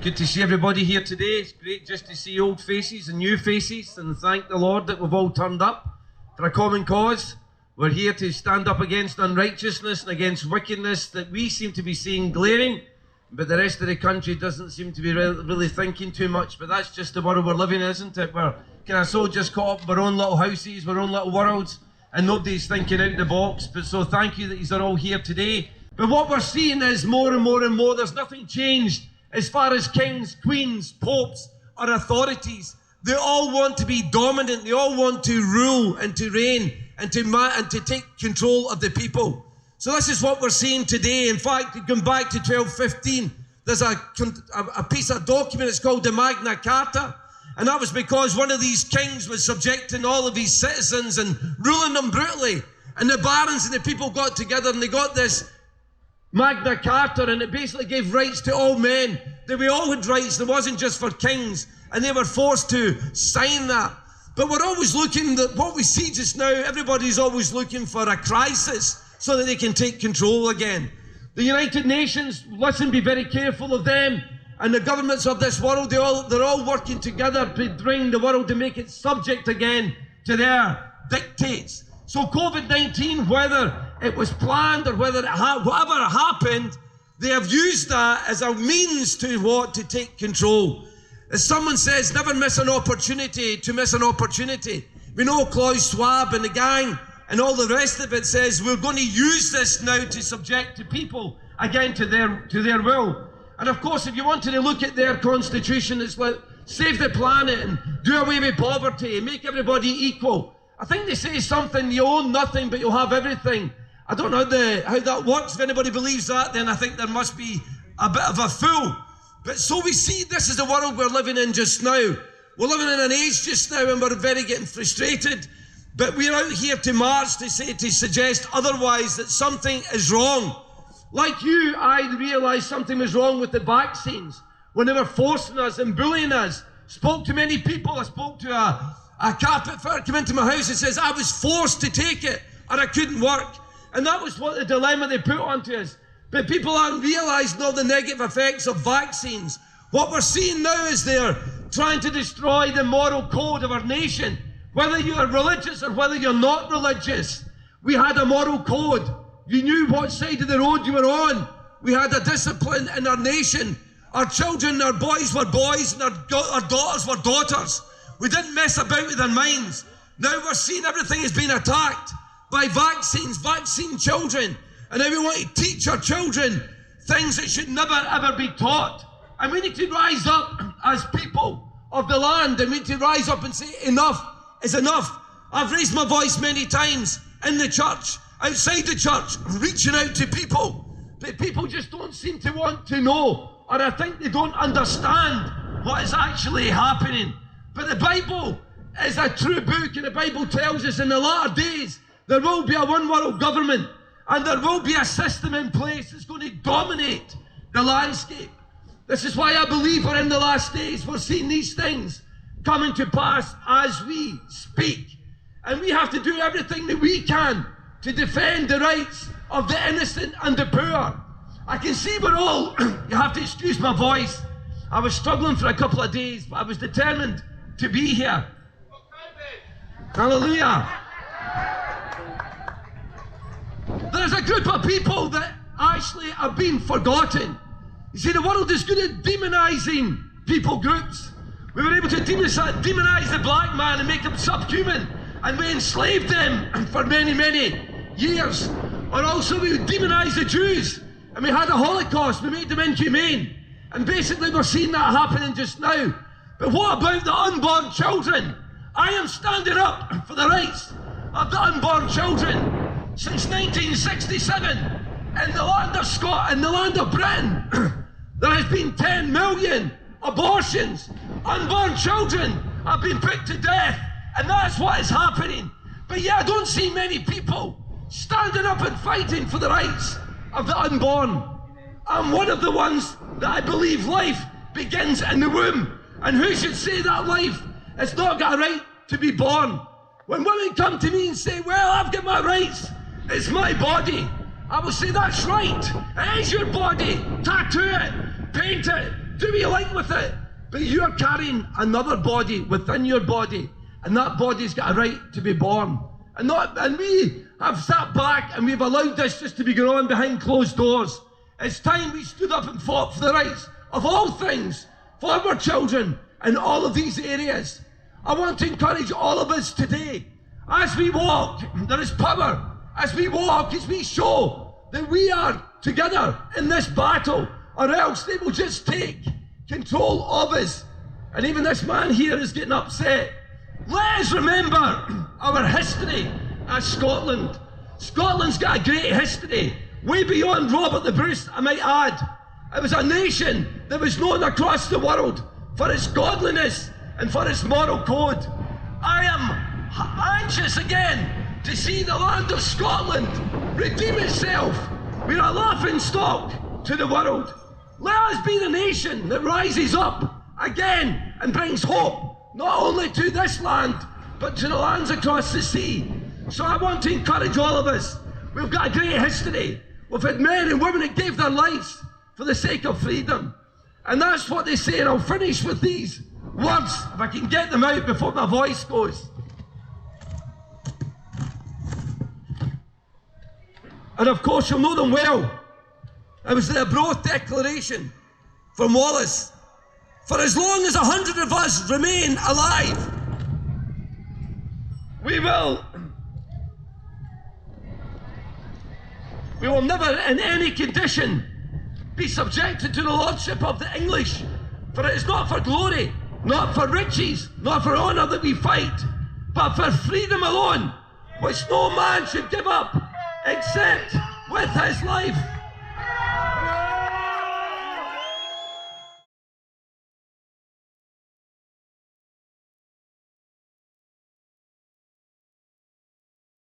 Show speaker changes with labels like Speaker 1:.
Speaker 1: Good to see everybody here today. It's great just to see old faces and new faces, and thank the Lord that we've all turned up for a common cause. We're here to stand up against unrighteousness and against wickedness that we seem to be seeing glaring, but the rest of the country doesn't seem to be really thinking too much. But that's just the world we're living in, isn't it? We're kind of so just caught up in our own little houses, our own little worlds, and nobody's thinking out the box. But so thank you that you're all here today. But what we're seeing is more and more and more, there's nothing changed as far as kings, queens, popes, or authorities. They all want to be dominant. They all want to rule and to reign and to take control of the people. So this is what we're seeing today. In fact, going back to 1215, there's a piece of document, it's called the Magna Carta. And that was because one of these kings was subjecting all of his citizens and ruling them brutally. And the barons and the people got together and they got this Magna Carta, and it basically gave rights to all men, that we all had rights. It wasn't just for kings, and they were forced to sign that. But we're always looking at what we see just now. Everybody's always looking for a crisis so that they can take control again. The United Nations, listen, be very careful of them, and the governments of this world, they're all working together to bring the world to make it subject again to their dictates. So COVID-19, whether it was planned or whatever happened, they have used that as a means to take control. As someone says, never miss an opportunity to miss an opportunity. We know Klaus Schwab and the gang and all the rest of it says we're going to use this now to subject the people again to their will. And of course, if you wanted to look at their constitution, it's like save the planet and do away with poverty and make everybody equal. I think they say something, you own nothing, but you'll have everything. I don't know how that works. If anybody believes that, then I think there must be a bit of a fool. But so we see this is the world we're living in just now. We're living in an age just now and we're very getting frustrated. But we're out here to march to suggest otherwise, that something is wrong. Like you, I realised something was wrong with the vaccines when they were forcing us and bullying us. Spoke to many people. I spoke to a carpet fitter came into my house and says, I was forced to take it or I couldn't work. And that was what the dilemma they put onto us. But people aren't realising all the negative effects of vaccines. What we're seeing now is they're trying to destroy the moral code of our nation. Whether you're religious or whether you're not religious, we had a moral code. You knew what side of the road you were on. We had a discipline in our nation. Our children, our boys were boys and our daughters were daughters. We didn't mess about with our minds. Now we're seeing everything is being attacked by vaccines, vaccine children. And now we want to teach our children things that should never ever be taught. And we need to rise up as people of the land, and we need to rise up and say enough is enough. I've raised my voice many times in the church, outside the church, reaching out to people. But people just don't seem to want to know, or I think they don't understand what is actually happening. But the Bible is a true book, and the Bible tells us in the latter days there will be a one world government, and there will be a system in place that's going to dominate the landscape. This is why I believe we're in the last days. We're seeing these things coming to pass as we speak. And we have to do everything that we can to defend the rights of the innocent and the poor. I can see we're all, you have to excuse my voice. I was struggling for a couple of days, but I was determined to be here. Hallelujah. There's a group of people that actually have been forgotten. You see, the world is good at demonizing people groups. We were able to demonize the black man and make him subhuman, and we enslaved them for many, many years. Or also we would demonize the Jews, and we had a Holocaust, we made them inhumane. And basically we're seeing that happening just now. But what about the unborn children? I am standing up for the rights of the unborn children. Since 1967, in the land of Scotland, in the land of Britain, there has been 10 million abortions. Unborn children have been put to death, and that's what is happening. But yeah, I don't see many people standing up and fighting for the rights of the unborn. I'm one of the ones that I believe life begins in the womb. And who should say that life has not got a right to be born? When women come to me and say, well, I've got my rights, it's my body, I will say, that's right. It is your body. Tattoo it, paint it, do what you like with it. But you're carrying another body within your body, and that body's got a right to be born. And we have sat back and we've allowed this just to be going on behind closed doors. It's time we stood up and fought for the rights of all things, for our children in all of these areas. I want to encourage all of us today, as we walk, there is power. As we walk, as we show that we are together in this battle, or else they will just take control of us. And even this man here is getting upset. Let us remember our history as Scotland. Scotland's got a great history, way beyond Robert the Bruce, I might add. It was a nation that was known across the world for its godliness and for its moral code. I am anxious again to see the land of Scotland redeem itself. We're a laughing stock to the world. Let us be the nation that rises up again and brings hope, not only to this land, but to the lands across the sea. So I want to encourage all of us. We've got a great history. We've had men and women that gave their lives for the sake of freedom. And that's what they say, and I'll finish with these words, if I can get them out before my voice goes. And of course you'll know them well. It was the Arbroath Declaration from Wallace. For as long as 100 of us remain alive, we will never in any condition be subjected to the lordship of the English. For it is not for glory, not for riches, not for honour that we fight, but for freedom alone, which no man should give up except with his life.